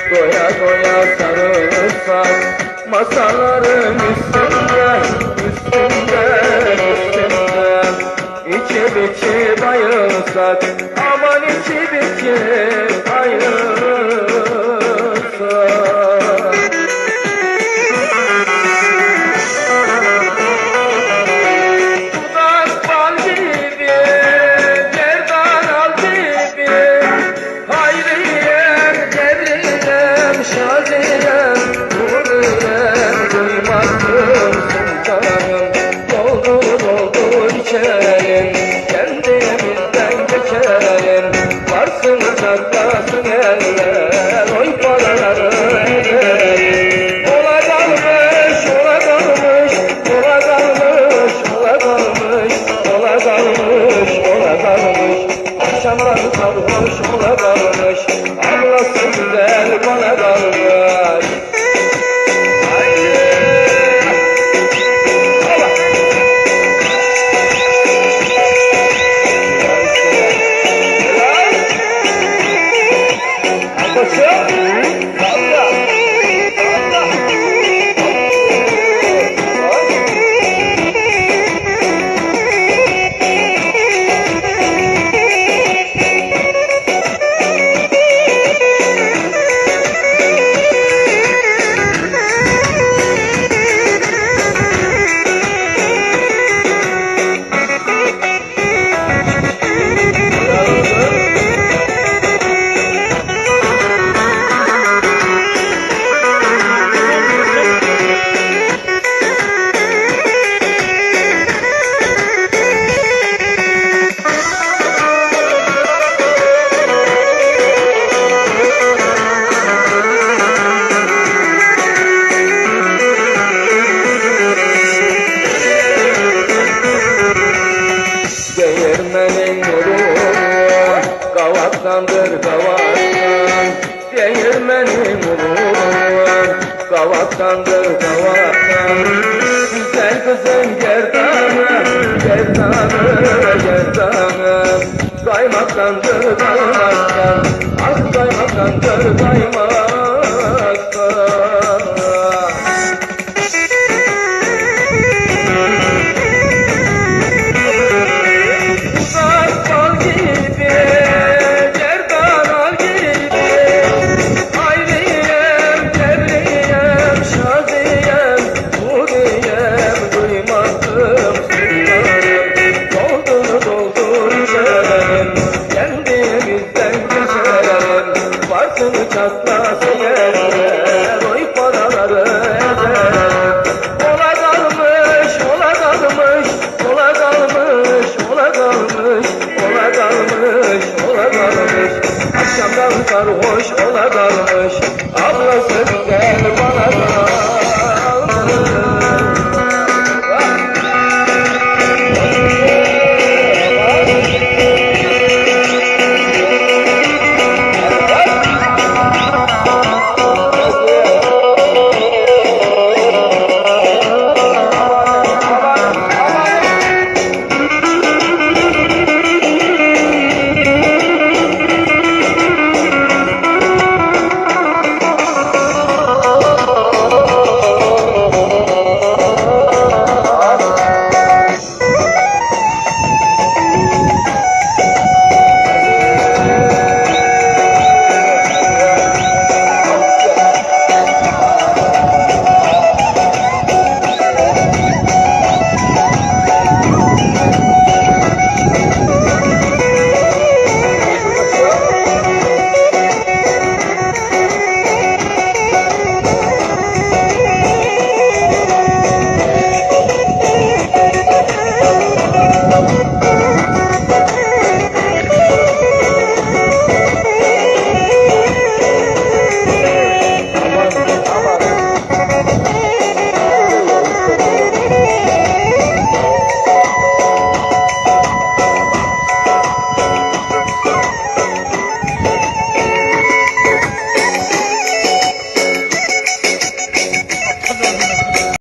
Doya doya sarılırsak masaların üstünde, üstünde İçip içip ayırsak, aman içip içip ayırsak. Dudak bal gibi, gerdan al gibi, Hayriyem, Cebriyem, Şaziyem, Nuriyem, duymazdım sultanım. Doldur doldur içerim, kendimizden geçerim. Varsın saklasın eller, oy paraları ederim. Ola kalmış, ola kalmış, ola kalmış, ola kalmış, ola kalmış, ola kalmış. Akşamlar sarhoş ola kalmış, ablası güzel bana kalmış. Haydi! Ola! Ablası! Salla! Salla! Değirmenin nuru kavaktandır kavaktan. Değirmenin nuru kavaktandır kavaktan. Güzel kızın gerdanı, gerdanı, gerdanı. Kaymaktandır kaymaktan, ah kaymaktandır kaymaktan.